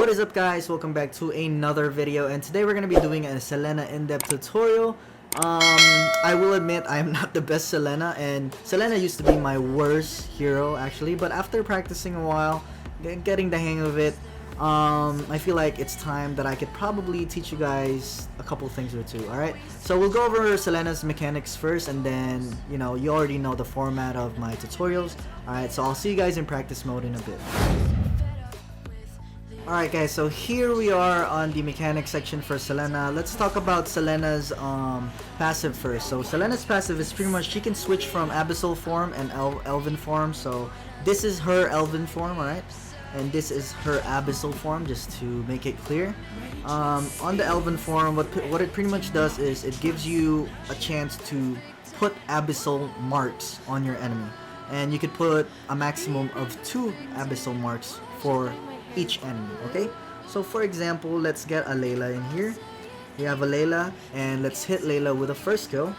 What is up, guys? Welcome back to another video, and today we're going to be doing a Selena in-depth tutorial. I will admit I am not the best Selena, and Selena used to be my worst hero actually, but after practicing a while, getting the hang of it, I feel like it's time that I could probably teach you guys a couple things or two. Alright, so we'll go over Selena's mechanics first, and then, you know, you already know the format of my tutorials. Alright, so I'll see you guys in practice mode in a bit. Alright guys, so here we are on the mechanics section for Selena. Let's talk about Selena's passive first. So Selena's passive is pretty much she can switch from Abyssal form and Elven form. So this is her Elven form, alright? And this is her Abyssal form, just to make it clear. On the Elven form, what it pretty much does is it gives you a chance to put Abyssal marks on your enemy. And you could put a maximum of 2 Abyssal marks for each enemy, okay? So for example, let's get a Layla in here. We have a Layla, and let's hit Layla with a first skill.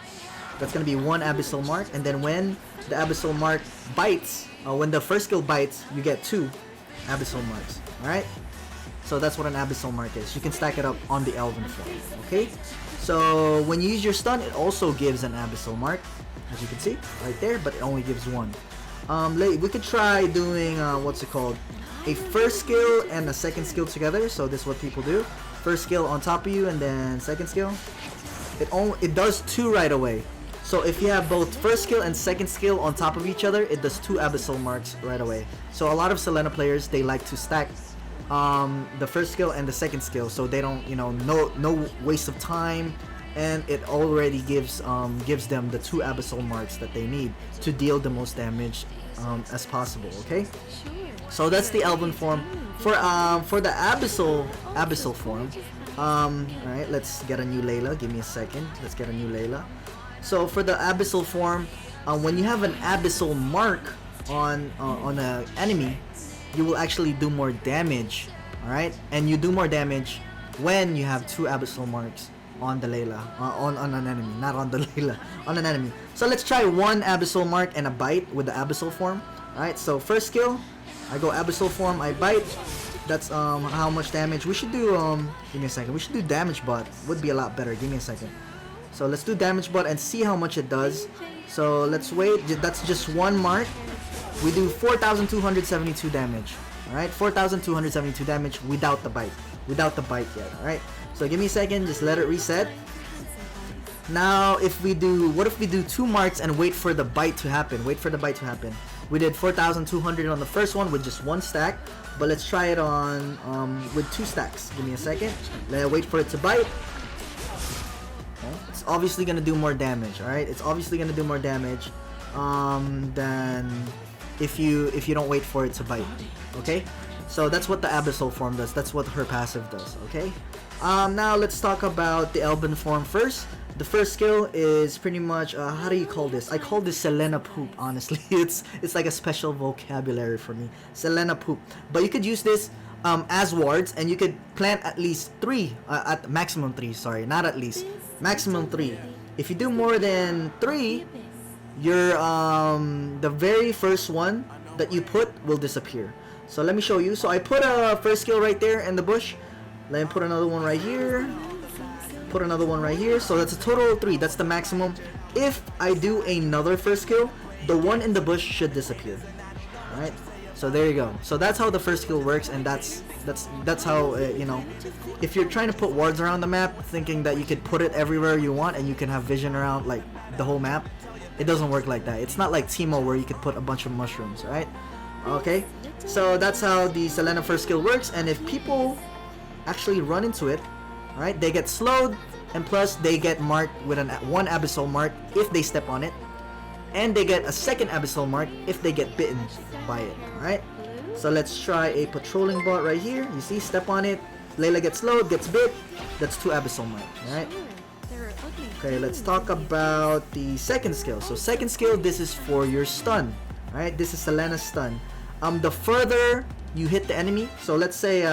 That's gonna be 1 Abyssal mark, and then when the Abyssal mark bites, when the first skill bites, you get 2 Abyssal marks, alright? So that's what an Abyssal mark is. You can stack it up on the Elven form, okay? So when you use your stun, it also gives an Abyssal mark, as you can see, right there, but it only gives 1. We could try doing, what's it called? A first skill and a second skill together. So this is what people do. First skill on top of you, and then second skill. It does 2 right away. So if you have both first skill and second skill on top of each other, it does 2 Abyssal marks right away. So a lot of Selena players, they like to stack the first skill and the second skill, so they don't, you know, no waste of time, and it already gives them the 2 Abyssal marks that they need to deal the most damage as possible. Okay. So that's the Elven form. For the Abyssal form, alright, let's get a new Layla. Give me a second. Let's get a new Layla. So for the Abyssal form, when you have an Abyssal mark on an enemy, you will actually do more damage. Alright, and you do more damage when you have 2 Abyssal marks on the Layla, on an enemy, not on the Layla, on an enemy. So let's try 1 Abyssal mark and a bite with the Abyssal form. Alright, so first skill, I go Abyssal form, I bite. That's how much damage. We should do, give me a second. We should do damage bot. Would be a lot better. Give me a second. So let's do damage bot and see how much it does. So let's wait. That's just 1 mark. We do 4,272 damage. Alright, 4,272 damage without the bite. Without the bite yet. Alright. So give me a second. Just let it reset. Now, if we do, what if we do 2 marks and wait for the bite to happen? Wait for the bite to happen. We did 4,200 on the first one with just 1 stack, but let's try it on with 2 stacks. Give me a second. Let wait for it to bite. Okay. It's obviously gonna do more damage. All right, it's obviously gonna do more damage than if you don't wait for it to bite. Okay, so that's what the Abyssal form does. That's what her passive does. Okay. Now let's talk about the Elven form first. The first skill is pretty much, how do you call this? I call this Selena poop, honestly. It's like a special vocabulary for me. Selena poop. But you could use this as wards, and you could plant at least 3, at maximum 3, sorry, not at least. Maximum 3. If you do more than 3, your the very first one that you put will disappear. So let me show you. So I put a first skill right there in the bush. Let me put another one right here. Put another one right here. So that's a total of 3. That's the maximum. If I do another first skill, the one in the bush should disappear. Alright, so there you go. So that's how the first skill works, and that's how you know, if you're trying to put wards around the map thinking that you could put it everywhere you want and you can have vision around like the whole map, it doesn't work like that. It's not like Teemo where you could put a bunch of mushrooms. Right? Okay, so that's how the Selena first skill works, and if people actually run into it, right, they get slowed, and plus they get marked with 1 Abyssal mark if they step on it, and they get a second Abyssal mark if they get bitten by it. Alright, so let's try a patrolling bot right here. You see, step on it, Layla gets slowed, gets bit, that's 2 Abyssal marks. Alright, okay, let's talk about the second skill. So second skill, this is for your stun. Alright, this is Selena's stun. The further you hit the enemy, so let's say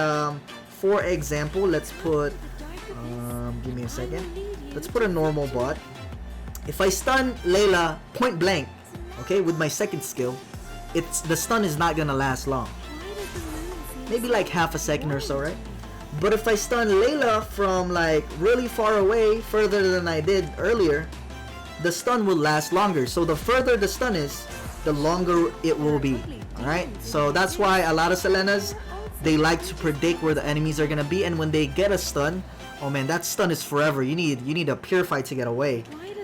for example, let's put give me a second. Let's put a normal bot. If I stun Layla point blank, okay, with my second skill, the stun is not gonna last long. maybe like half a second or so, right? But if I stun Layla from like really far away, further than I did earlier, the stun will last longer. So the further the stun is, the longer it will be. Alright, so that's why a lot of Selenas, they like to predict where the enemies are gonna be, and when they get a stun, oh man, that stun is forever. You need a purify to get away.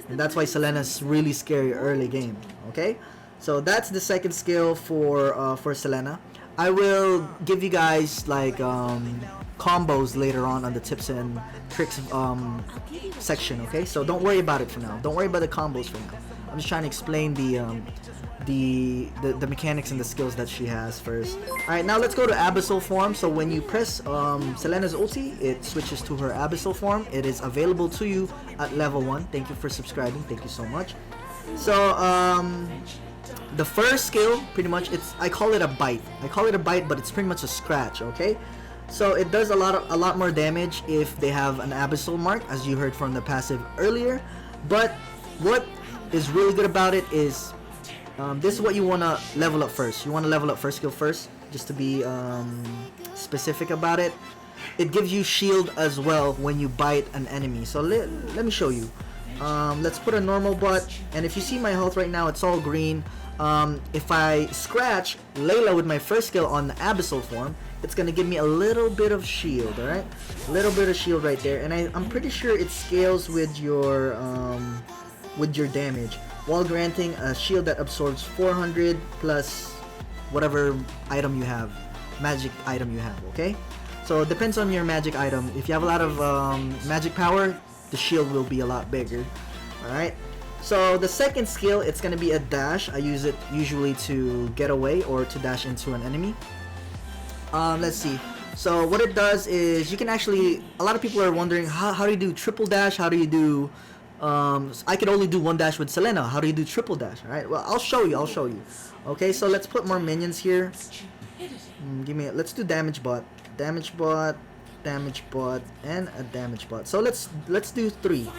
And that's why Selena's really scary early game. Okay? So that's the second skill for Selena. I will give you guys like combos later on the tips and tricks section, okay? So don't worry about it for now. Don't worry about the combos for now. I'm just trying to explain the mechanics and the skills that she has first. Alright, now let's go to Abyssal form. So when you press Selena's ulti, it switches to her Abyssal form. It is available to you at level 1. Thank you for subscribing. Thank you so much. So the first skill, pretty much, I call it a bite. I call it a bite, but it's pretty much a scratch, okay? So it does a lot more damage if they have an Abyssal mark, as you heard from the passive earlier. But what is really good about it is this is what you want to level up first. You want to level up first skill first, just to be specific about it. It gives you shield as well when you bite an enemy. So let me show you. Let's put a normal butt, and if you see my health right now, it's all green. If I scratch Layla with my first skill on the Abyssal form, it's gonna give me a little bit of shield, alright? A little bit of shield right there, and I'm pretty sure it scales with your damage, while granting a shield that absorbs 400 plus whatever item you have, magic item you have, okay? So it depends on your magic item. If you have a lot of magic power, the shield will be a lot bigger, alright? So the second skill, it's gonna be a dash. I use it usually to get away or to dash into an enemy. Let's see. So what it does is you can actually, a lot of people are wondering how do you do triple dash? How do you do I could only do one dash with Selena. How do you do triple dash? Alright, well, I'll show you. Okay, so let's put more minions here. Let's do damage bot, and a damage bot. So let's do 3.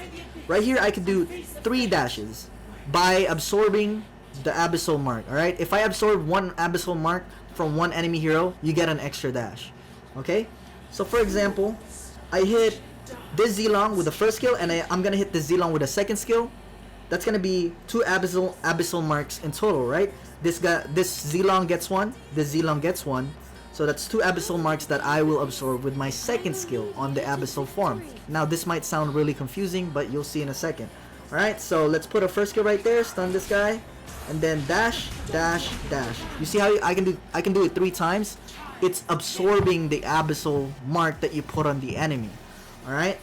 Right here I could do 3 dashes by absorbing the Abyssal mark. Alright, if I absorb one Abyssal mark from one enemy hero, you get an extra dash. Okay, so for example, I hit this Zilong with the first skill, and I'm gonna hit this Zilong with the second skill. That's gonna be 2 abyssal marks in total, right? This Zilong gets 1, this Zilong gets 1. So that's 2 abyssal marks that I will absorb with my second skill on the Abyssal form. Now this might sound really confusing, but you'll see in a second. Alright, so let's put a first skill right there, stun this guy, and then dash, dash, dash. You see how I can do it 3 times? It's absorbing the Abyssal mark that you put on the enemy. Alright?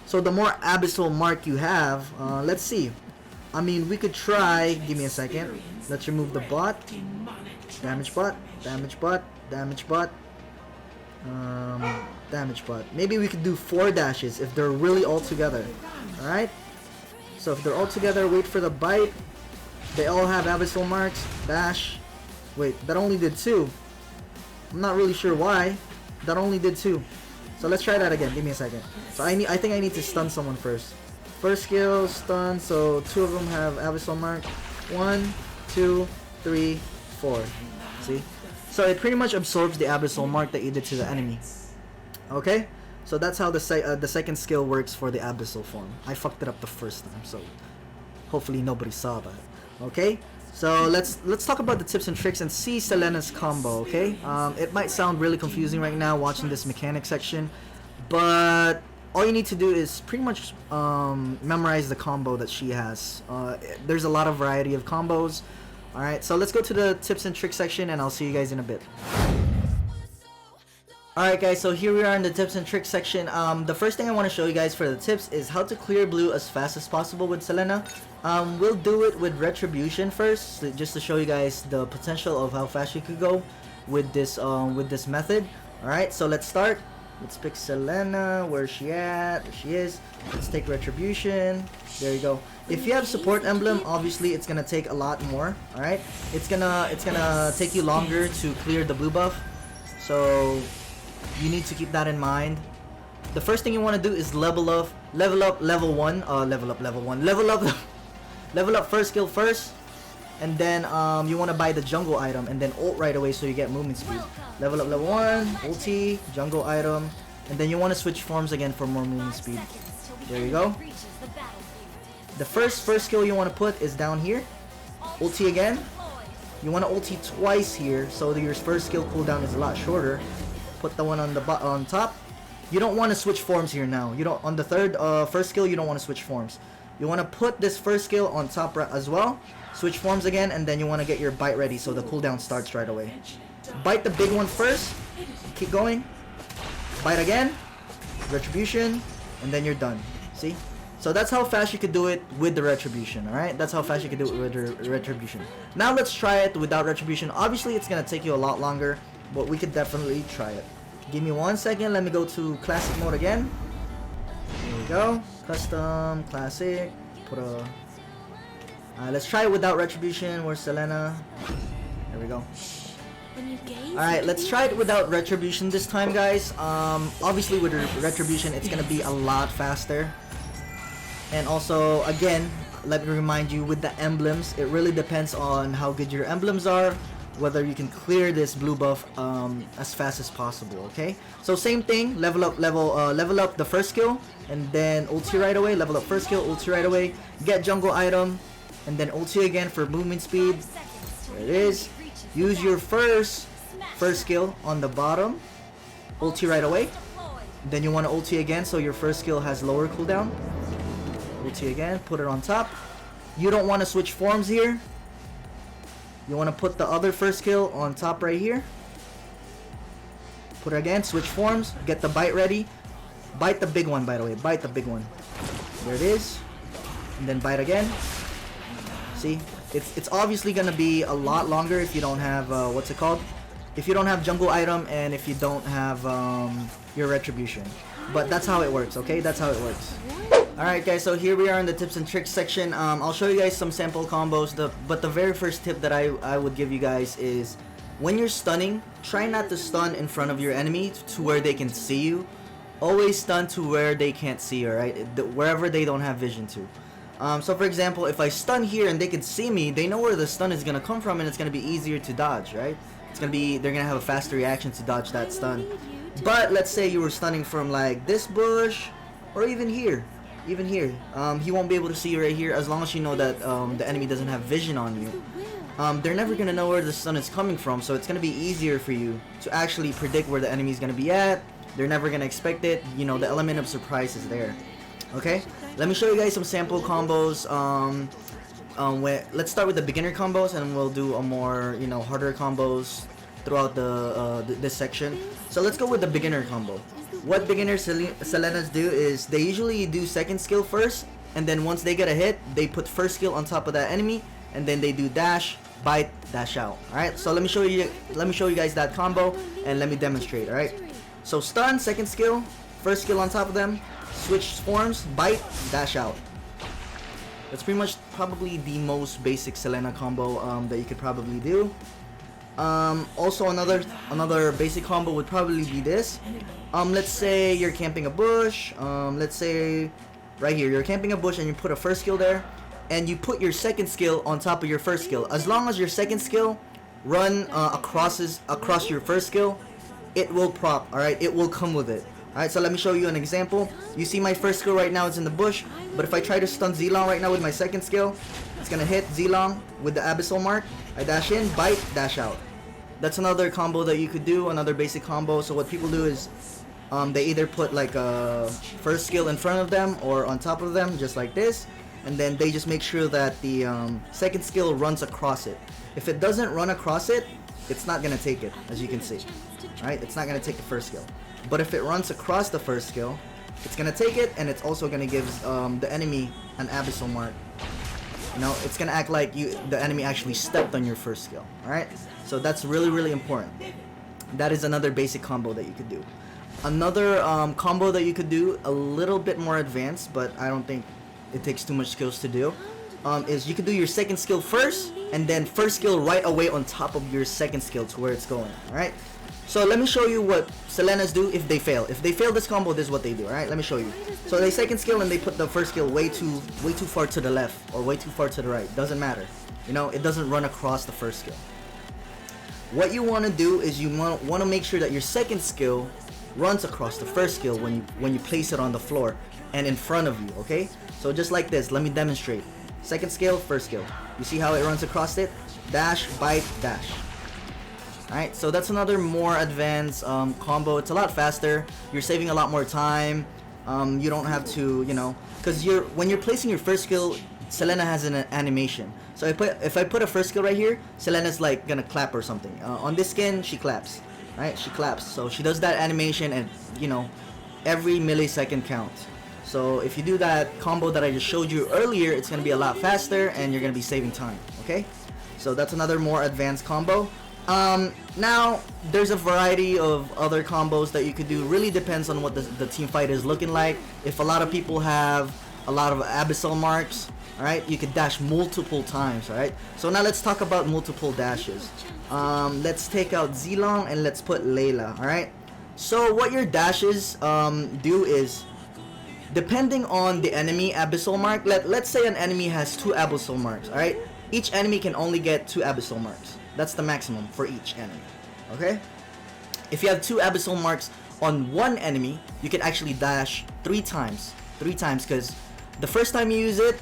So the more Abyssal mark you have, let's see. I mean, we could try, give me a second. Let's remove the bot. Damage bot, damage bot, damage bot, damage bot. Maybe we could do 4 dashes if they're really all together. Alright? So if they're all together, wait for the bite. They all have Abyssal marks. Dash. Wait, that only did 2. I'm not really sure why. That only did 2. So let's try that again. Give me a second. So I think I need to stun someone first. First skill, stun. So 2 of them have Abyssal mark. 1, 2, 3, 4. See? So it pretty much absorbs the Abyssal mark that you did to the enemy. Okay? So that's how the second skill works for the Abyssal form. I fucked it up the first time, so hopefully nobody saw that. Okay? So let's talk about the tips and tricks and see Selena's combo, okay? It might sound really confusing right now watching this mechanic section, but all you need to do is pretty much memorize the combo that she has. There's a lot of variety of combos. Alright, so let's go to the tips and tricks section, and I'll see you guys in a bit. Alright guys, so here we are in the tips and tricks section. The first thing I want to show you guys for the tips is how to clear blue as fast as possible with Selena. We'll do it with Retribution first, just to show you guys the potential of how fast you could go with this method. Alright, so let's start. Let's pick Selena. Where's she at? There she is. Let's take Retribution. There you go. If you have support emblem, obviously it's gonna take a lot more. Alright? It's gonna take you longer to clear the blue buff. So you need to keep that in mind. The first thing you want to do is level up level up first skill first. and then you want to buy the jungle item, and then ult right away so you get movement speed. Level up level 1, ulti, jungle item, and then you want to switch forms again for more movement speed. There you go. The first skill you want to put is down here. Ulti again. You want to ulti twice here, so that your first skill cooldown is a lot shorter. Put the one on the on top. You don't want to switch forms here now. You don't on the first skill. You don't want to switch forms. You want to put this first skill on top as well. Switch forms again, and then you want to get your bite ready so the cooldown starts right away. Bite the big one first. Keep going. Bite again. Retribution, and then you're done. See? So that's how fast you could do it with the retribution, alright? That's how fast you could do it with the retribution. Now let's try it without retribution. Obviously, it's going to take you a lot longer, but we could definitely try it. Give me 1 second. Let me go to classic mode again. There we go. Custom, classic. Put a... let's try it without retribution. Where's Selena? There we go. Alright, let's try it without retribution this time, guys. Obviously, with retribution, it's going to be a lot faster. And also, again, let me remind you, with the emblems, it really depends on how good your emblems are, whether you can clear this blue buff as fast as possible. Okay, so same thing, level up the first skill, and then ulti right away. Level up first skill, ulti right away, get jungle item, and then ulti again for movement speed. There it is. Use your first skill on the bottom, ulti right away. Then you want to ulti again, so your first skill has lower cooldown. Ulti again, put it on top. You don't want to switch forms here. You want to put the other first skill on top right here. Put it again, switch forms, get the bite ready. Bite the big one, by the way. Bite the big one. There it is. And then bite again. See? It's obviously going to be a lot longer if you don't have, what's it called? If you don't have jungle item and if you don't have your retribution. But that's how it works, okay? That's how it works. Alright guys, so here we are in the tips and tricks section. I'll show you guys some sample combos, but the very first tip that I would give you guys is when you're stunning, try not to stun in front of your enemy to where they can see you. Always stun to where they can't see you, right? Wherever they don't have vision to. So for example, if I stun here and they can see me, they know where the stun is going to come from and it's going to be easier to dodge, right? They're going to have a faster reaction to dodge that stun. But let's say you were stunning from like this bush or even here. Even here, he won't be able to see you right here as long as you know that the enemy doesn't have vision on you. They're never going to know where the stun is coming from, so it's going to be easier for you to actually predict where the enemy is going to be at. They're never going to expect it. You know, the element of surprise is there. Okay, let me show you guys some sample combos. Let's start with the beginner combos, and we'll do a more, you know, harder combos throughout this section. So let's go with the beginner combo. What beginner Selenas do is they usually do second skill first, and then once they get a hit, they put first skill on top of that enemy, and then they do dash, bite, dash out. All right, so let me show you guys that combo, and let me demonstrate. All right, so stun, second skill, first skill on top of them, switch forms, bite, dash out. That's pretty much probably the most basic Selena combo that you could probably do. Also another basic combo would probably be this. Let's say you're camping a bush. Let's say right here you're camping a bush and you put a first skill there, and you put your second skill on top of your first skill. As long as your second skill run across your first skill, it will prop. All right, it will come with it. All right, so let me show you an example. You see my first skill right now, it's in the bush, but if I try to stun Zilong right now with my second skill, it's gonna hit Zilong with the abyssal mark. I dash in, bite, dash out. That's another combo that you could do, another basic combo. So what people do is they either put like a first skill in front of them or on top of them, just like this, and then they just make sure that the second skill runs across it. If it doesn't run across it, it's not gonna take it, as you can see. Alright, it's not gonna take the first skill. But if it runs across the first skill, it's gonna take it, and it's also gonna give the enemy an abyssal mark. You know, it's gonna act like the enemy actually stepped on your first skill. Alright, so that's really important. That is another basic combo that you could do. Another combo that you could do, a little bit more advanced, but I don't think it takes too much skills to do, is you could do your second skill first, and then first skill right away on top of your second skill to where it's going. Alright, so let me show you what Selenas do if they fail. If they fail this combo, this is what they do. Alright, let me show you. So they second skill and they put the first skill way too far to the left or way too far to the right. Doesn't matter. You know, it doesn't run across the first skill. What you want to do is you want to make sure that your second skill runs across the first skill when you place it on the floor and in front of you, okay? So just like this, let me demonstrate. Second skill, first skill. You see how it runs across it? Dash, bite, dash. Alright, so that's another more advanced combo. It's a lot faster. You're saving a lot more time. You don't have to, you know, because when you're placing your first skill, Selena has an animation. So if I put a first skill right here, Selena's like gonna clap or something. On this skin, she claps. Right? She claps. So she does that animation, and you know, every millisecond counts. So if you do that combo that I just showed you earlier, it's gonna be a lot faster, and you're gonna be saving time. Okay? So that's another more advanced combo. Now there's a variety of other combos that you could do. Really depends on what the team fight is looking like. If a lot of people have a lot of abyssal marks, alright, you could dash multiple times, alright? So now let's talk about multiple dashes. Let's take out Zilong and let's put Layla, alright? So what your dashes do is, depending on the enemy abyssal mark, let's say an enemy has 2 abyssal marks, alright? Each enemy can only get 2 abyssal marks. That's the maximum for each enemy, okay? If you have 2 abyssal marks on one enemy, you can actually dash 3 times. 3 times, because the first time you use it,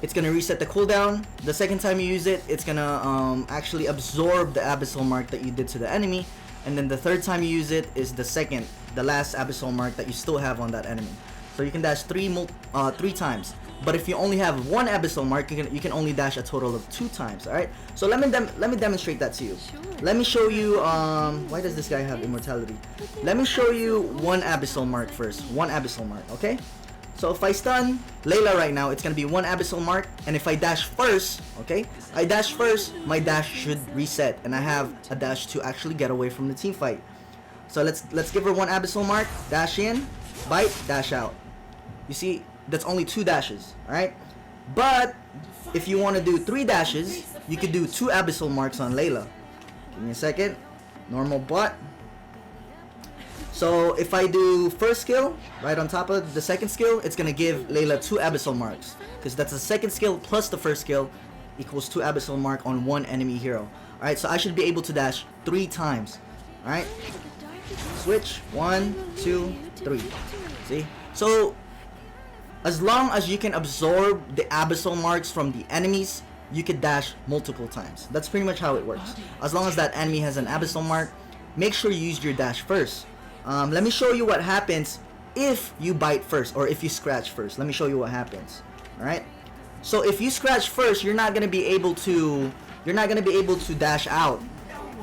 it's gonna reset the cooldown. The second time you use it, it's gonna actually absorb the abyssal mark that you did to the enemy. And then the third time you use it is the last abyssal mark that you still have on that enemy. So you can dash 3 times. But if you only have 1 abyssal mark, you can only dash a total of 2 times. All right. So let me demonstrate that to you. Sure. Let me show you. Why does this guy have immortality? Let me show you 1 abyssal mark first. 1 abyssal mark. Okay. So if I stun Layla right now, it's gonna be 1 abyssal mark, and if I dash first, okay, I dash first, my dash should reset, and I have a dash to actually get away from the team fight. So let's give her 1 abyssal mark, dash in, bite, dash out. You see, that's only 2 dashes, alright? But if you want to do 3 dashes, you could do 2 abyssal marks on Layla. Give me a second. Normal bot. So if I do first skill right on top of the second skill, it's gonna give Layla 2 abyssal marks, because that's the second skill plus the first skill equals 2 abyssal mark on 1 enemy hero. Alright, so I should be able to dash 3 times. Alright, switch, 1, 2, 3. See? So as long as you can absorb the abyssal marks from the enemies, you could dash multiple times. That's pretty much how it works. As long as that enemy has an abyssal mark, make sure you use your dash first. Let me show you what happens if you bite first, or if you scratch first. Let me show you what happens. All right. So if you scratch first, you're not gonna be able to dash out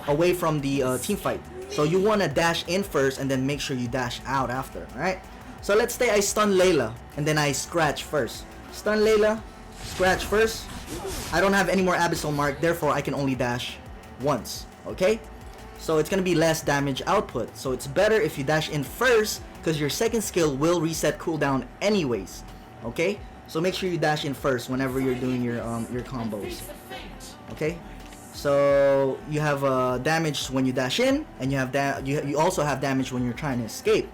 away from the team fight. So you wanna dash in first, and then make sure you dash out after. All right. So let's say I stun Layla, and then I scratch first. Stun Layla, scratch first. I don't have any more abyssal mark, therefore I can only dash once. Okay. So it's gonna be less damage output. So it's better if you dash in first, because your second skill will reset cooldown anyways. Okay, so make sure you dash in first whenever you're doing your combos. Okay, so you have damage when you dash in, and you also have damage when you're trying to escape.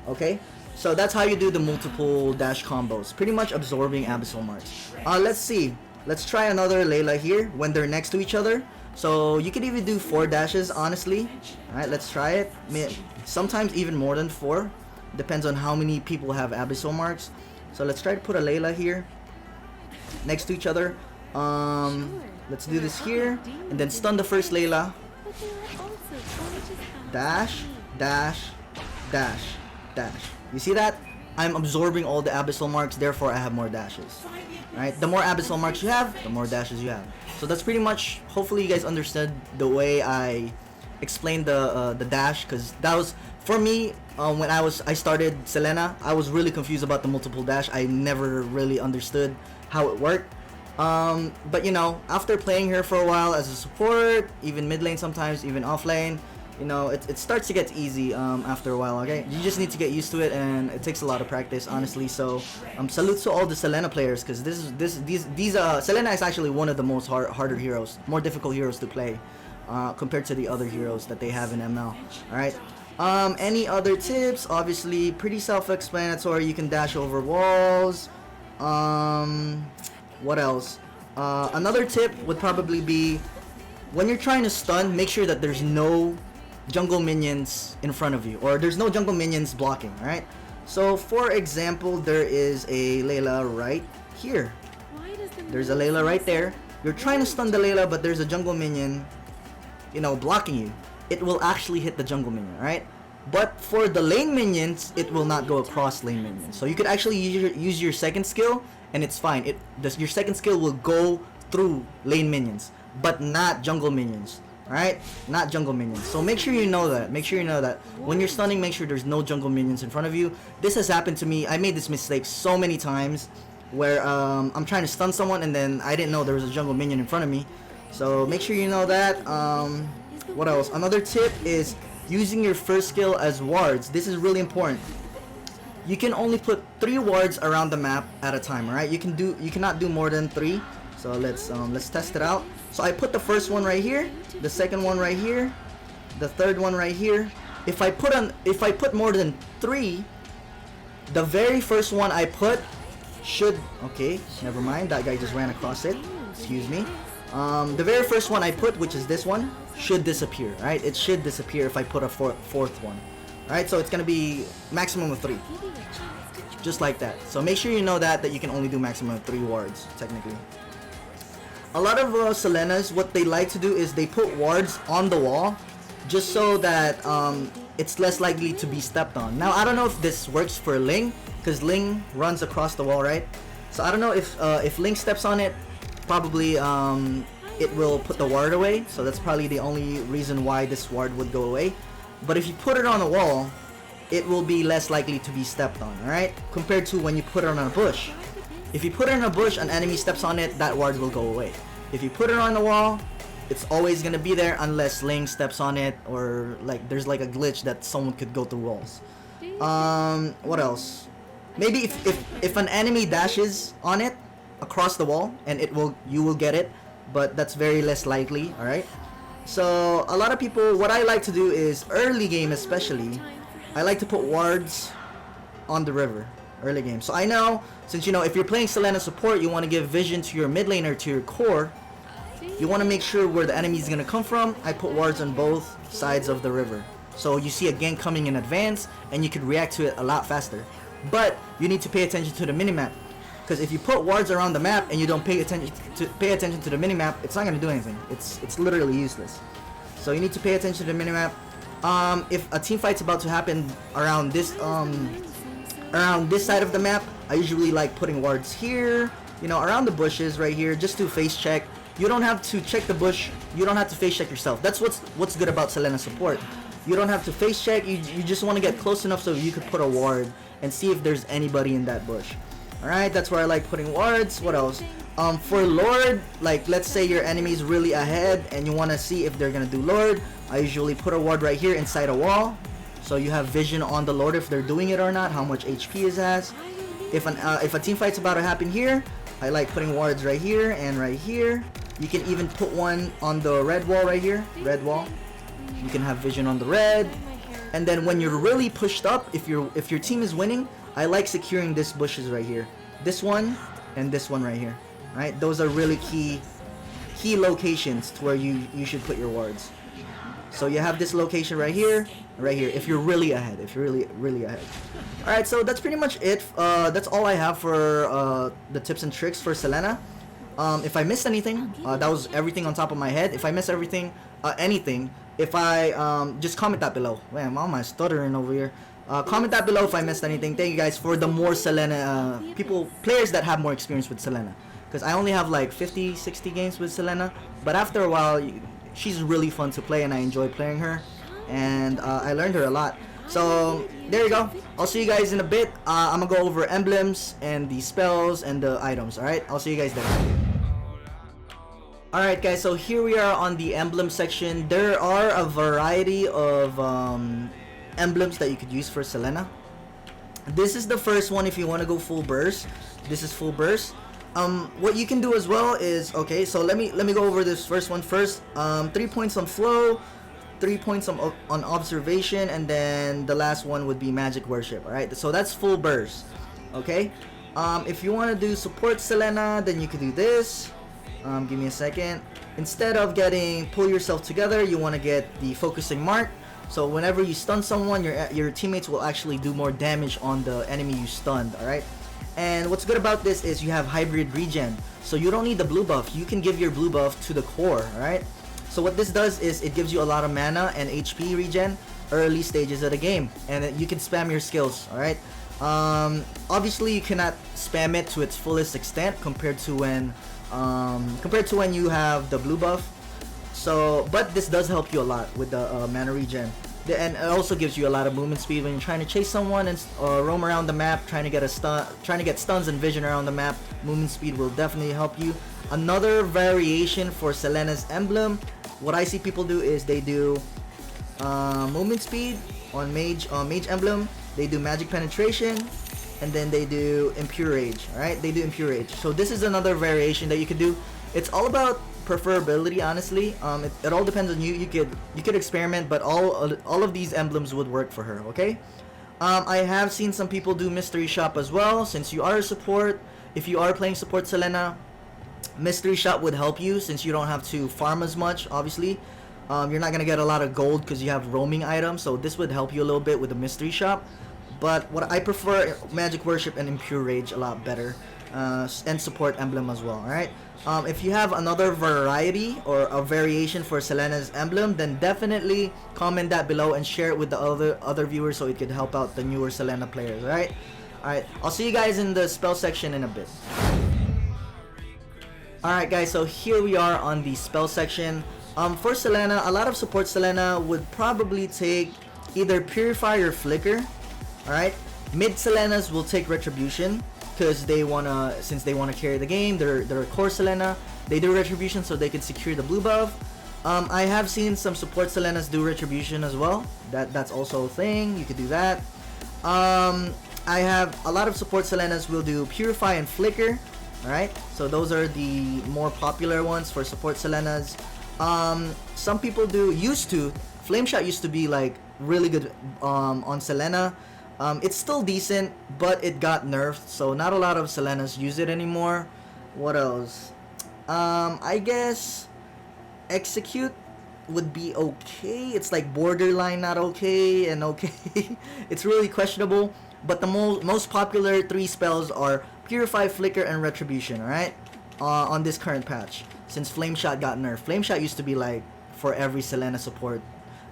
Okay, so that's how you do the multiple dash combos, pretty much absorbing abyssal marks. Let's see. Let's try another Layla here when they're next to each other. So you could even do 4 dashes, honestly. Alright, let's try it. Sometimes even more than 4. Depends on how many people have abyssal marks. So let's try to put a Layla here next to each other. Let's do this here, and then stun the first Layla. Dash, dash, dash, dash. You see that? I'm absorbing all the abyssal marks, therefore I have more dashes. Right? The more abyssal marks you have, the more dashes you have. So that's pretty much, hopefully you guys understood the way I explained the dash, because that was, for me, when I started Selena, I was really confused about the multiple dash. I never really understood how it worked. But you know, after playing her for a while as a support, even mid lane sometimes, even off lane, you know, it starts to get easy after a while. Okay, you just need to get used to it, and it takes a lot of practice, honestly. So salute to all the Selena players, because Selena is actually one of the most harder heroes, more difficult heroes to play compared to the other heroes that they have in ML. All right. Any other tips? Obviously, pretty self-explanatory. You can dash over walls. What else? Another tip would probably be when you're trying to stun, make sure that there's no jungle minions in front of you, or there's no jungle minions blocking, right? So for example, there is a Layla right here. There's a Layla right there. You're trying to stun the Layla, but there's a jungle minion, you know, blocking you. It will actually hit the jungle minion, right? But for the lane minions, it will not go across lane minions. So you could actually use your second skill, and it's fine. Your second skill will go through lane minions, but not jungle minions, right? Not jungle minions. So make sure you know that. Make sure you know that when you're stunning, make sure there's no jungle minions in front of you. This has happened to me. I made this mistake so many times where I'm trying to stun someone and then I didn't know there was a jungle minion in front of me. So make sure you know that. What else? Another tip is using your first skill as wards. This is really important. You can only put 3 wards around the map at a time, alright? You cannot do more than 3. So let's test it out. So I put the first one right here, the second one right here, the third one right here. If I put more than 3, the very first one I put should, okay, never mind, that guy just ran across it. Excuse me. The very first one I put, which is this one, should disappear, right? It should disappear if I put a fourth one. Alright, so it's gonna be maximum of 3. Just like that. So make sure you know that you can only do maximum of 3 wards, technically. A lot of Selenas, what they like to do is they put wards on the wall just so that it's less likely to be stepped on. Now, I don't know if this works for Ling, because Ling runs across the wall, right? So I don't know if Ling steps on it, probably it will put the ward away. So that's probably the only reason why this ward would go away. But if you put it on a wall, it will be less likely to be stepped on, alright? Compared to when you put it on a bush. If you put it in a bush, an enemy steps on it, that ward will go away. If you put it on the wall, it's always gonna be there unless Ling steps on it, or like there's like a glitch that someone could go through walls. What else? Maybe if an enemy dashes on it across the wall, and you will get it, but that's very less likely, alright? So a lot of people, what I like to do is early game especially, I like to put wards on the river early game. So I know, since you know, if you're playing Selena support, you want to give vision to your mid laner, to your core. You want to make sure where the enemy is going to come from. I put wards on both sides of the river. So you see a gank coming in advance, and you could react to it a lot faster. But you need to pay attention to the minimap. Because if you put wards around the map and you don't pay attention to the minimap, it's not going to do anything. It's literally useless. So you need to pay attention to the minimap. If a team fight's about to happen around this side of the map, I usually like putting wards here, you know, around the bushes right here, just to face check. You don't have to check the bush. You don't have to face check yourself. That's what's good about Selena support. You don't have to face check. You just want to get close enough so you could put a ward and see if there's anybody in that bush. Alright, that's where I like putting wards. What else? For Lord, like let's say your enemy's really ahead and you want to see if they're gonna do Lord, I usually put a ward right here inside a wall, so you have vision on the Lord if they're doing it or not, how much HP it has. If a team fight's about to happen here, I like putting wards right here and right here. You can even put one on the red wall right here, red wall. You can have vision on the red. And then when you're really pushed up, if your team is winning, I like securing this bushes right here. This one and this one right here. Right? Those are really key locations to where you should put your wards. So you have this location right here, if you're really ahead, if you're really ahead. Alright, so that's pretty much it. That's all I have for the tips and tricks for Selena. If I missed anything, that was everything on top of my head. If I missed everything, anything, if I just comment that below. Man, why am I stuttering over here? Comment that below if I missed anything. Thank you guys for the more Selena players that have more experience with Selena. Because I only have like 50-60 games with Selena, but after a while she's really fun to play and I enjoy playing her, and I learned her a lot. So there you go. I'll see you guys in a bit. I'm gonna go over emblems and the spells and the items. Alright, I'll see you guys there. Alright guys, so here we are on the emblem section. There are a variety of emblems that you could use for Selena. This is the first one if you want to go full burst. This is full burst. What you can do as well is, okay, so let me go over this first one first. 3 points on flow, 3 points on observation, and then the last one would be magic worship. All right, so that's full burst. Okay, if you want to do support Selena, then you could do this. Give me a second. Instead of getting pull yourself together, you want to get the focusing mark. So whenever you stun someone, your teammates will actually do more damage on the enemy you stunned. All right. And what's good about this is you have hybrid regen. So you don't need the blue buff. You can give your blue buff to the core. All right. So what this does is it gives you a lot of mana and HP regen early stages of the game, and you can spam your skills. All right. Obviously you cannot spam it to its fullest extent compared to when you have the blue buff. So, but this does help you a lot with the mana regen, and it also gives you a lot of movement speed when you're trying to chase someone and roam around the map, trying to get stuns and vision around the map. Movement speed will definitely help you. Another variation for Selena's emblem, what I see people do is they do movement speed on mage emblem. They do magic penetration, and then they do impure rage. All right, they do impure rage. So this is another variation that you could do. It's all about preferability, honestly. It all depends on you. You could experiment, but all of these emblems would work for her. Okay. I have seen some people do mystery shop as well. Since you are a support, if you are playing support Selena, mystery shop would help you since you don't have to farm as much. Obviously, you're not gonna get a lot of gold because you have roaming items. So this would help you a little bit with the mystery shop. But what I prefer, magic worship and impure rage a lot better, and support emblem as well. All right. If you have another variety or a variation for Selena's emblem, then definitely comment that below and share it with the other viewers so it could help out the newer Selena players. All right. All right. I'll see you guys in the spell section in a bit. All right, guys. So here we are on the spell section. For Selena, a lot of support Selena would probably take either Purify or Flicker. Alright, mid Selenas will take Retribution because since they wanna carry the game, they're a core Selena. They do Retribution so they can secure the blue buff. I have seen some support Selenas do Retribution as well. That's also a thing. You could do that. I have a lot of support Selenas will do Purify and Flicker. Alright, so those are the more popular ones for support Selenas. Some people Flame Shot used to be like really good on Selena. It's still decent, but it got nerfed, so not a lot of Selenas use it anymore. What else? I guess Execute would be okay. It's like borderline not okay and okay. It's really questionable, but the most popular 3 spells are Purify, Flicker, and Retribution, alright? On this current patch, since Flame Shot got nerfed. Flame Shot used to be like for every Selena support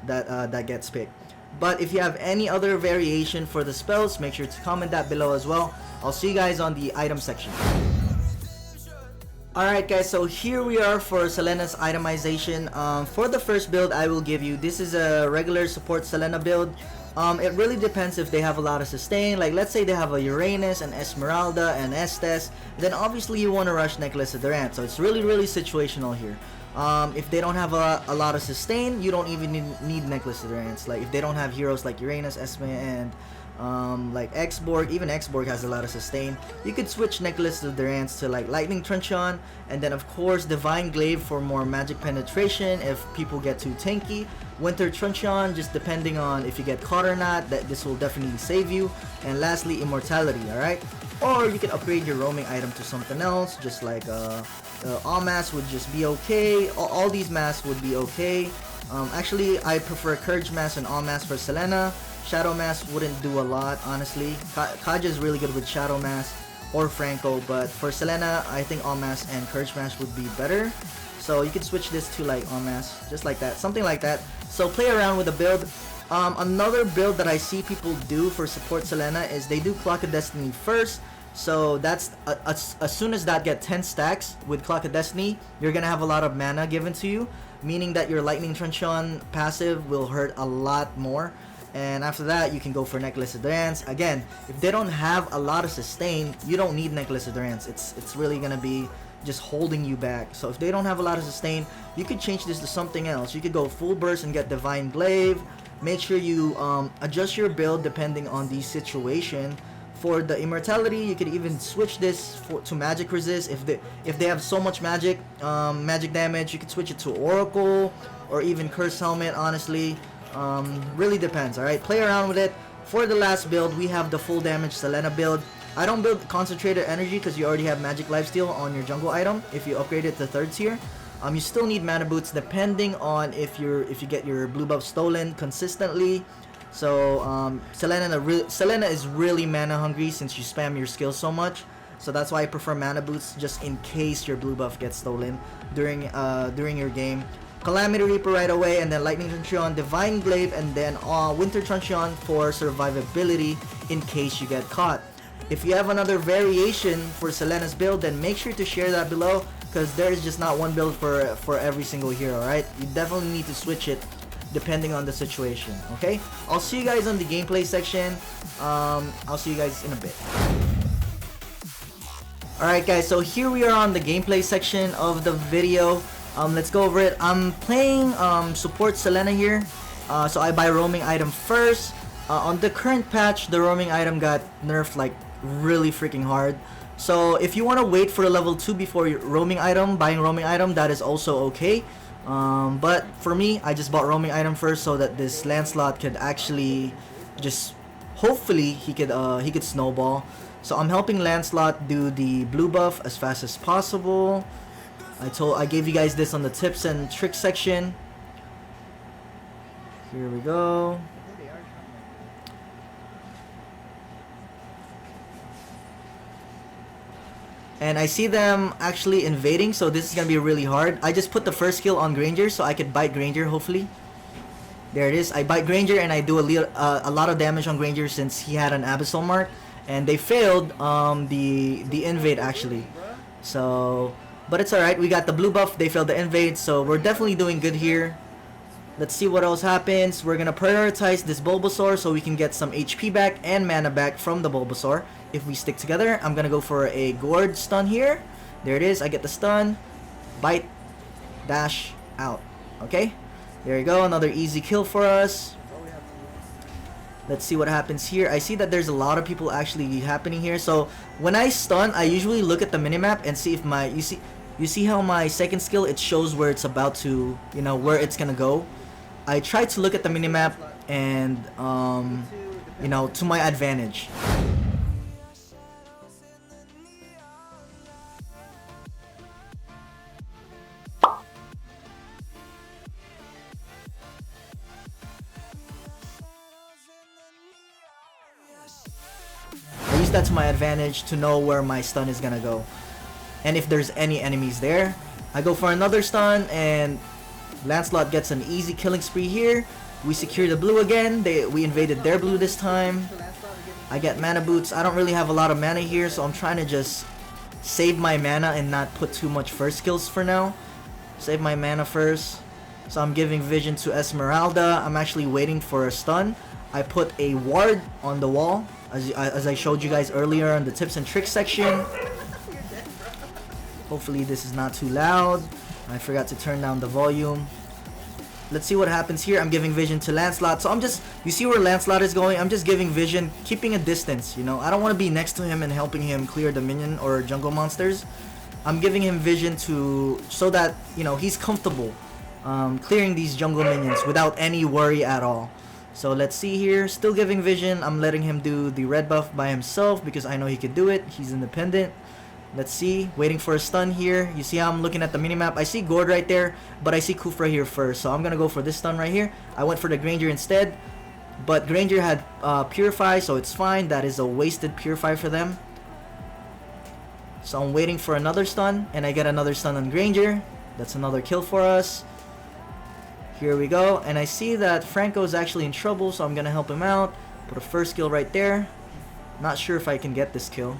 that gets picked. But if you have any other variation for the spells, make sure to comment that below as well. I'll see you guys on the item section. Alright guys, so here we are for Selena's itemization. For the first build I will give you, this is a regular support Selena build. It really depends if they have a lot of sustain. Like let's say they have a Uranus, an Esmeralda, and Estes, then obviously you want to rush Necklace of Durant. So it's really situational here. If they don't have a lot of sustain, you don't even need Necklace of Durants. Like if they don't have heroes like Uranus, Esme, and like Xborg, even Xborg has a lot of sustain, you could switch Necklace of Durants to like Lightning Truncheon, and then of course Divine Glaive for more magic penetration if people get too tanky. Winter Truncheon, just depending on if you get caught or not, this will definitely save you. And lastly, Immortality, alright? Or you can upgrade your roaming item to something else, just like all masks would just be okay. All these masks would be okay. Actually, I prefer Courage Mask and all masks for Selena. Shadow Mask wouldn't do a lot, honestly. Kaja is really good with Shadow Mask or Franco, but for Selena, I think all masks and Courage Mask would be better. So you could switch this to like all masks, just like that, something like that. So play around with the build. Another build that I see people do for support Selena is they do Clock of Destiny first. So that's as soon as that get 10 stacks with Clock of Destiny, you're gonna have a lot of mana given to you, meaning that your Lightning Truncheon passive will hurt a lot more. And after that, you can go for Necklace of Durance. Again, if they don't have a lot of sustain, you don't need Necklace of Durance. It's really gonna be just holding you back. So if they don't have a lot of sustain, you could change this to something else. You could go full burst and get Divine Glaive. Make sure you adjust your build depending on the situation. For the Immortality, you could even switch this to Magic Resist. If they have so much magic damage, you could switch it to Oracle or even Curse Helmet. Honestly, really depends. All right, play around with it. For the last build, we have the full damage Selena build. I don't build concentrated energy because you already have magic lifesteal on your jungle item if you upgrade it to 3rd tier. You still need mana boots depending on if you get your blue buff stolen consistently. So Selena is really mana hungry since you spam your skills so much. So that's why I prefer mana boots just in case your blue buff gets stolen during your game. Calamity Reaper right away, and then Lightning Truncheon, Divine Glaive, and then Winter Truncheon for survivability in case you get caught. If you have another variation for Selena's build, then make sure to share that below, because there is just not one build for every single hero, right? You definitely need to switch it depending on the situation, okay? I'll see you guys on the gameplay section. I'll see you guys in a bit. Alright guys, so here we are on the gameplay section of the video. Let's go over it. I'm playing support Selena here. So I buy roaming item first. On the current patch, the roaming item got nerfed like really freaking hard. So if you want to wait for a level 2 before your buying roaming item, that is also okay. But for me, I just bought roaming item first so that this Lancelot could actually just, hopefully he could snowball. So I'm helping Lancelot do the blue buff as fast as possible. I gave you guys this on the tips and tricks section. Here we go. And I see them actually invading, so this is gonna be really hard. I just put the first skill on Granger so I could bite Granger, hopefully. There it is. I bite Granger and I do a lot of damage on Granger since he had an Abyssal Mark. And they failed the invade actually. So, but it's alright. We got the blue buff. They failed the invade, so we're definitely doing good here. Let's see what else happens. We're gonna prioritize this Bulbasaur so we can get some HP back and mana back from the Bulbasaur if we stick together. I'm gonna go for a Gourd stun here. There it is. I get the stun. Bite. Dash. Out. Okay. There you go. Another easy kill for us. Let's see what happens here. I see that there's a lot of people actually happening here. So when I stun, I usually look at the minimap and see if you see how my second skill, it shows where it's about to, where it's gonna go. I try to look at the minimap and to my advantage. I use that to my advantage to know where my stun is gonna go. And if there's any enemies there, I go for another stun and Lancelot gets an easy killing spree here. We secure the blue again. We invaded their blue this time. I get mana boots. I don't really have a lot of mana here, so I'm trying to just save my mana and not put too much first skills for now. Save my mana first. So I'm giving vision to Esmeralda. I'm actually waiting for a stun. I put a ward on the wall as I showed you guys earlier on the tips and tricks section. Hopefully this is not too loud. I forgot to turn down the volume. Let's see what happens here. I'm giving vision to Lancelot. So you see where Lancelot is going? I'm just giving vision, keeping a distance, I don't want to be next to him and helping him clear the minion or jungle monsters. I'm giving him vision so that, he's comfortable clearing these jungle minions without any worry at all. So let's see here. Still giving vision. I'm letting him do the red buff by himself because I know he could do it. He's independent. Let's see. Waiting for a stun here. You see how I'm looking at the minimap? I see Gourd right there, but I see Kufra here first. So I'm going to go for this stun right here. I went for the Granger instead. But Granger had Purify, so it's fine. That is a wasted Purify for them. So I'm waiting for another stun, and I get another stun on Granger. That's another kill for us. Here we go. And I see that Franco is actually in trouble, so I'm going to help him out. Put a first skill right there. Not sure if I can get this kill.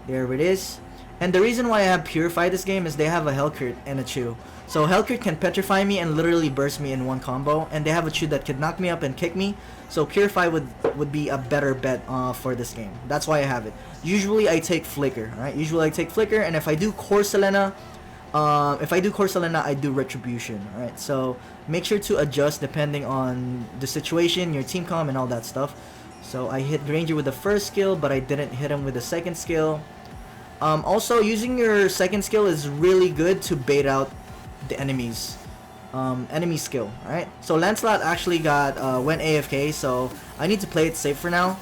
There it is. And the reason why I have Purify this game is they have a Hellcrit and a Chew. So Hellcrit can petrify me and literally burst me in one combo. And they have a Chew that could knock me up and kick me. So Purify would be a better bet for this game. That's why I have it. Usually I take Flicker, right? Usually I take Flicker, and if I do Core Selena, I do Retribution, alright? So make sure to adjust depending on the situation, your team comm, and all that stuff. So I hit Granger with the first skill, but I didn't hit him with the second skill. Also, using your second skill is really good to bait out the enemies. Enemy skill, alright? So Lancelot actually went AFK, so I need to play it safe for now.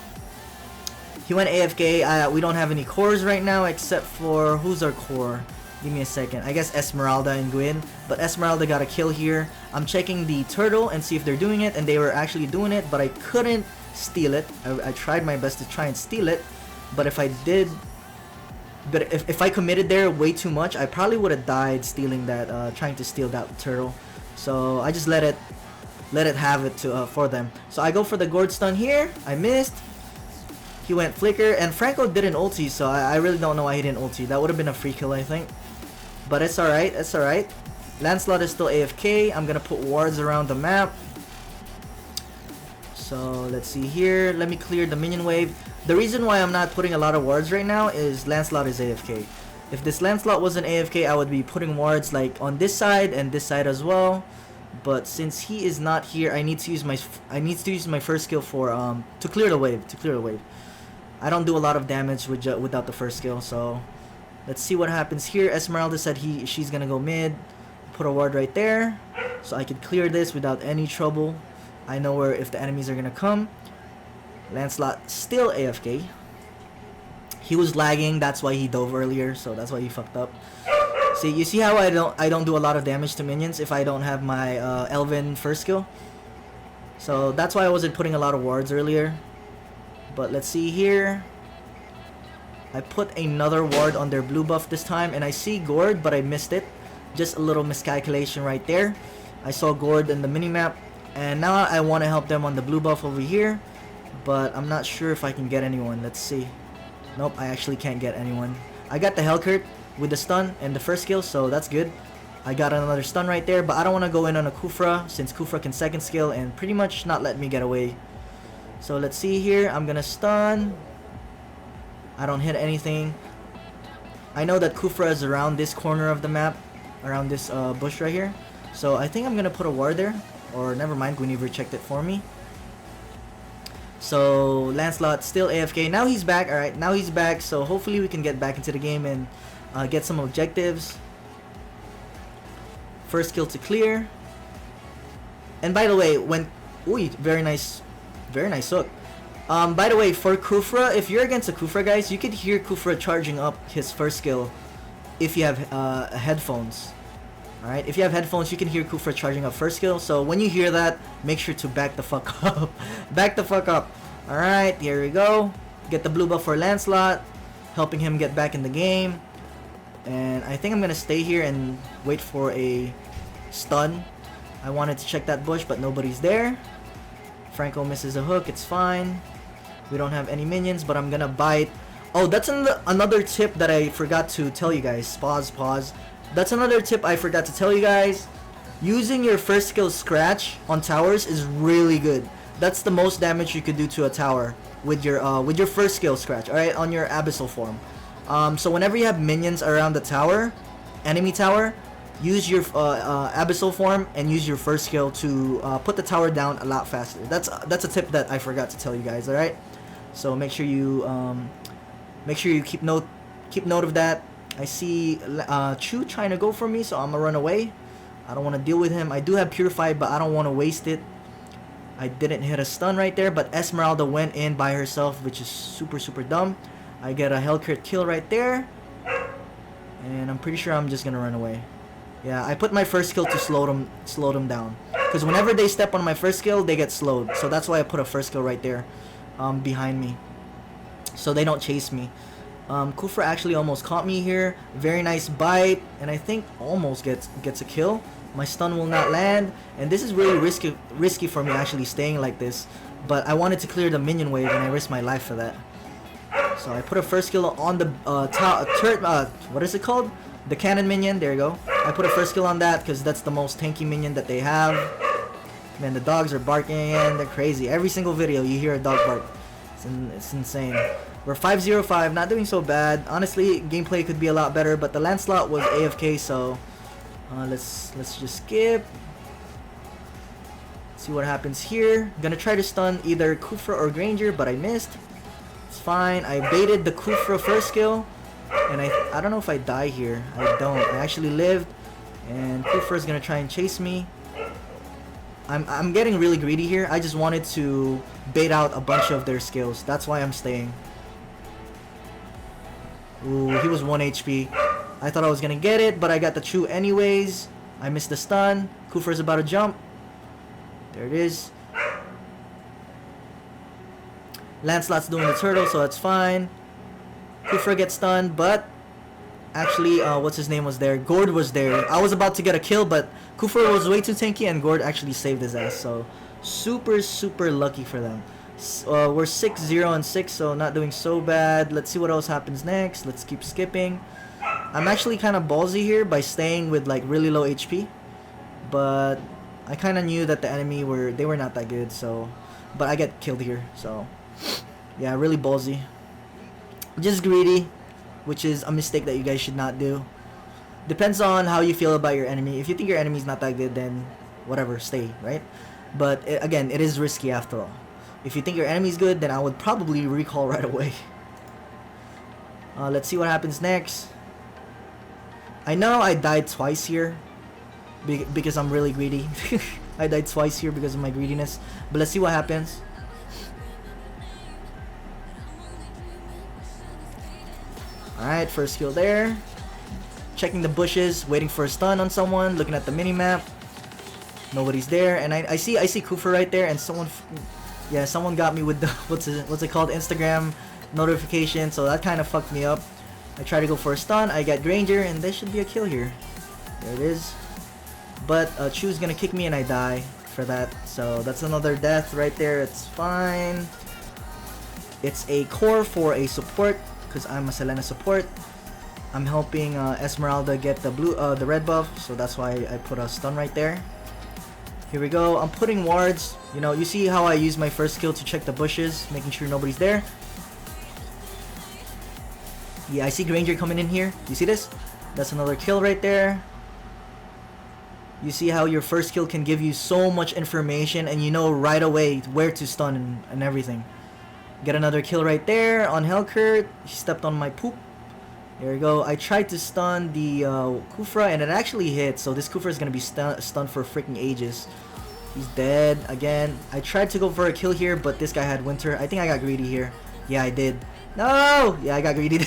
He went AFK. We don't have any cores right now except for... Who's our core? Give me a second. I guess Esmeralda and Gwyn. But Esmeralda got a kill here. I'm checking the turtle and see if they're doing it. And they were actually doing it. But I couldn't steal it. I tried my best to try and steal it. But if I did... But if I committed there way too much, I probably would have died stealing that, trying to steal that turtle. So I just let it have it to for them. So I go for the gourd stun here. I missed. He went flicker, and Franco didn't ulti, so I really don't know why he didn't ulti. That would have been a free kill, I think. But it's alright, it's alright. Lancelot is still AFK. I'm gonna put wards around the map. So let's see here. Let me clear the minion wave. The reason why I'm not putting a lot of wards right now is Lancelot is AFK. If this Lancelot wasn't AFK, I would be putting wards like on this side and this side as well. But since he is not here, I need to use my first skill for to clear the wave. I don't do a lot of damage without the first skill, so let's see what happens here. Esmeralda said she's gonna go mid. Put a ward right there, so I could clear this without any trouble. I know where if the enemies are gonna come. Lancelot still AFK. He was lagging, that's why he dove earlier, so that's why he fucked up. See, you see how I don't do a lot of damage to minions if I don't have my Elven first skill. So that's why I wasn't putting a lot of wards earlier. But let's see here. I put another ward on their blue buff this time, and I see Gord, but I missed it. Just a little miscalculation right there. I saw Gord in the minimap, and now I want to help them on the blue buff over here. But I'm not sure if I can get anyone. Let's see. Nope, I actually can't get anyone. I got the Hellcurt with the stun and the first skill, so that's good. I got another stun right there, but I don't want to go in on a Kufra since Kufra can second skill and pretty much not let me get away. So let's see here. I'm gonna stun. I don't hit anything. I know that Kufra is around this corner of the map, around this bush right here. So I think I'm gonna put a ward there. Or never mind, Guinevere checked it for me. So Lancelot still AFK. Now he's back. Alright, now he's back. So hopefully we can get back into the game and get some objectives. First kill to clear. And by the way, when... Ooh, very nice hook. By the way, for Kufra, if you're against a Kufra, guys, you could hear Kufra charging up his first skill if you have headphones. Alright, if you have headphones, you can hear Kufra charging up first skill. So when you hear that, make sure to back the fuck up. Back the fuck up. Alright, here we go. Get the blue buff for Lancelot, helping him get back in the game. And I think I'm gonna stay here and wait for a stun. I wanted to check that bush, but nobody's there. Franco misses a hook, it's fine. We don't have any minions, but I'm gonna bite. Oh, that's another tip that I forgot to tell you guys. Pause. That's another tip I forgot to tell you guys. Using your first skill Scratch on towers is really good. That's the most damage you could do to a tower with your first skill Scratch, alright, on your Abyssal form. So whenever you have minions around the tower, enemy tower, use your Abyssal form and use your first skill to put the tower down a lot faster. That's a tip that I forgot to tell you guys, alright? So make sure you keep note of that. I see Chu trying to go for me, so I'm gonna run away. I don't want to deal with him. I do have Purify, but I don't want to waste it. I didn't hit a stun right there, but Esmeralda went in by herself, which is super dumb. I get a Hellcurt kill right there, and I'm pretty sure I'm just gonna run away. Yeah, I put my first skill to slow them down, because whenever they step on my first skill, they get slowed. So that's why I put a first skill right there, behind me, so they don't chase me. Kufra actually almost caught me here. Very nice bite, and I think almost gets a kill. My stun will not land, and this is really risky for me actually staying like this. But I wanted to clear the minion wave, and I risked my life for that. So I put a first skill on the what is it called? The cannon minion. There you go. I put a first skill on that because that's the most tanky minion that they have. Man, the dogs are barking and they're crazy. Every single video you hear a dog bark. It's insane. We're 5-0-5, not doing so bad. Honestly, gameplay could be a lot better, but the Lancelot was AFK, so let's just skip. See what happens here. I'm gonna try to stun either Kufra or Granger, but I missed. It's fine. I baited the Kufra first skill, and I don't know if I die here. I don't. I actually lived, and Kufra's gonna try and chase me. I'm getting really greedy here. I just wanted to bait out a bunch of their skills. That's why I'm staying. Ooh, he was 1 HP. I thought I was gonna get it, but I got the Chu anyways. I missed the stun. Kufra's about to jump. There it is. Lancelot's doing the turtle, so that's fine. Kufra gets stunned, but actually, what's his name was there? Gord was there. I was about to get a kill, but Kufra was way too tanky, and Gord actually saved his ass. So, super lucky for them. We're 6-0 and 6, so not doing so bad. Let's see what else happens next. Let's keep skipping. I'm actually kind of ballsy here by staying with like really low HP, but I kind of knew that the enemy were not that good. So, but I get killed here. So, yeah, really ballsy. Just greedy, which is a mistake that you guys should not do. Depends on how you feel about your enemy. If you think your enemy's not that good, then whatever, stay, right? But again, it is risky after all. If you think your enemy's good, then I would probably recall right away. Let's see what happens next. I know I died twice here because I'm really greedy. I died twice here because of my greediness. But let's see what happens. Alright, first kill there. Checking the bushes, waiting for a stun on someone, looking at the minimap. Nobody's there, and I see Kufra right there, and someone got me with the what's it called, Instagram notification, so that kind of fucked me up. I try to go for a stun, I get Granger, and there should be a kill here. There it is. But Chu's gonna kick me and I die for that, so that's another death right there. It's fine. It's a core for a support, because I'm a Selena support. I'm helping Esmeralda get the red buff, so that's why I put a stun right there. Here we go. I'm putting wards. You know, you see how I use my first skill to check the bushes, making sure nobody's there. Yeah, I see Granger coming in here. You see this? That's another kill right there. You see how your first kill can give you so much information, and you know right away where to stun and everything. Get another kill right there on Hellcurt. He stepped on my poop. There we go. I tried to stun the Kufra, and it actually hit. So this Kufra is going to be stunned for freaking ages. He's dead again. I tried to go for a kill here, but this guy had Winter. I think I got greedy here. Yeah, I did. No! Yeah, I got greedy.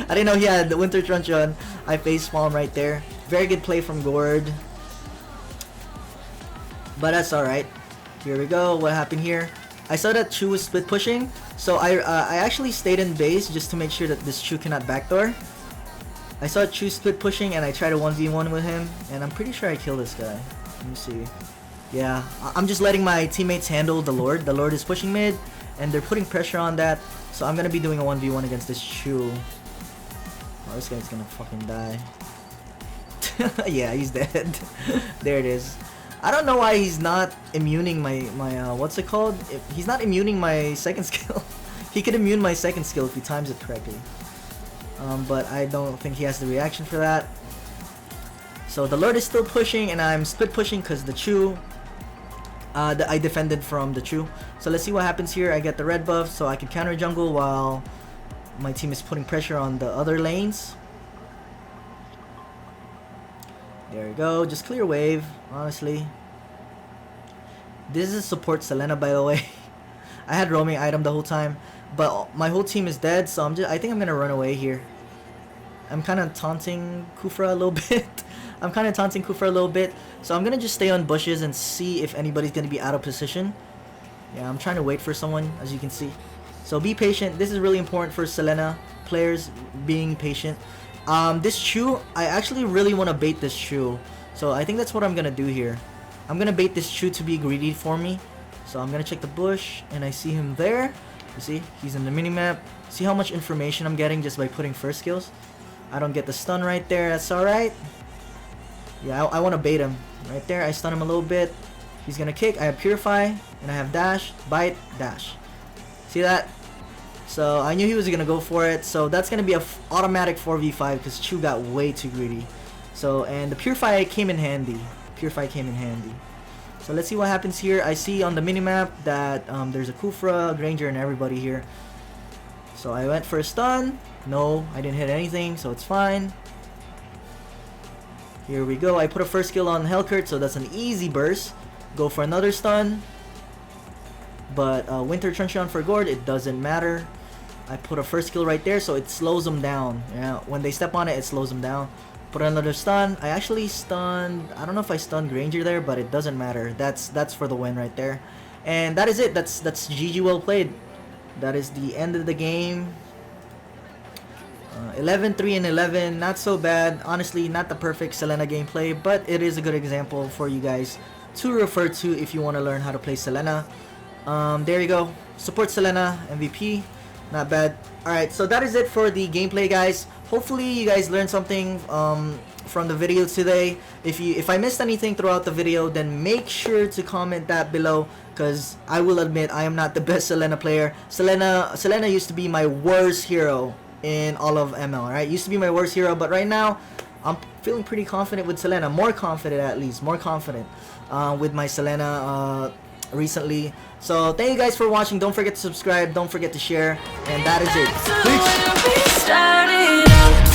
I didn't know he had the Winter Truncheon. I facepalm right there. Very good play from Gord. But that's alright. Here we go. What happened here? I saw that Chu was split pushing, so I actually stayed in base just to make sure that this Chu cannot backdoor. I saw Chu split pushing, and I tried a 1v1 with him, and I'm pretty sure I killed this guy. Let me see. Yeah, I'm just letting my teammates handle the Lord. The Lord is pushing mid, and they're putting pressure on that, so I'm gonna be doing a 1v1 against this Chu. Oh, this guy's gonna fucking die. Yeah, he's dead. There it is. I don't know why he's not immuning my what's it called? He's not immuning my second skill. He could immune my second skill if he times it correctly. But I don't think he has the reaction for that. So the Lord is still pushing, and I'm split pushing because the Chu. I defended from the Chu. So let's see what happens here. I get the red buff, so I can counter jungle while my team is putting pressure on the other lanes. There we go. Just clear wave, honestly. This is support Selena, by the way. I had roaming item the whole time, but my whole team is dead, so I think I'm gonna run away here. I'm kind of taunting Kufra a little bit. So I'm gonna just stay on bushes and see if anybody's gonna be out of position. Yeah, I'm trying to wait for someone, as you can see. So be patient. This is really important for Selena players, being patient. This Chu, I actually really want to bait this Chu. So I think that's what I'm gonna do here. I'm gonna bait this Chu to be greedy for me. So I'm gonna check the bush, and I see him there. You see, he's in the minimap. See how much information I'm getting just by putting first skills. I don't get the stun right there. That's alright. Yeah, I want to bait him. Right there, I stun him a little bit. He's gonna kick. I have Purify, and I have Dash, Bite, Dash. See that? So I knew he was gonna go for it. So that's gonna be a automatic 4v5 because Chu got way too greedy. So, and the Purify came in handy. So let's see what happens here. I see on the minimap that there's a Kufra, Granger, and everybody here. So I went for a stun. No, I didn't hit anything, so it's fine. Here we go. I put a first skill on Hellcurt, so that's an easy burst. Go for another stun. But Winter Truncheon for Gord, it doesn't matter. I put a first skill right there, so it slows them down. Yeah, when they step on it, it slows them down. Put another stun. I actually stunned, I don't know if I stunned Granger there, but it doesn't matter. That's for the win right there. And that is it. That's GG, well played. That is the end of the game. 11-3 and 11, not so bad. Honestly, not the perfect Selena gameplay, but it is a good example for you guys to refer to if you want to learn how to play Selena. There you go. Support Selena, MVP. Not bad. Alright, so that is it for the gameplay, guys. Hopefully you guys learned something from the video today. If I missed anything throughout the video, then make sure to comment that below, because I will admit I am not the best Selena player. Selena used to be my worst hero in all of ML, right? Used to be my worst hero, but right now I'm feeling pretty confident with Selena. More confident, at least. More confident with my Selena recently. So thank you guys for watching. Don't forget to subscribe, don't forget to share, and that is it. Peace.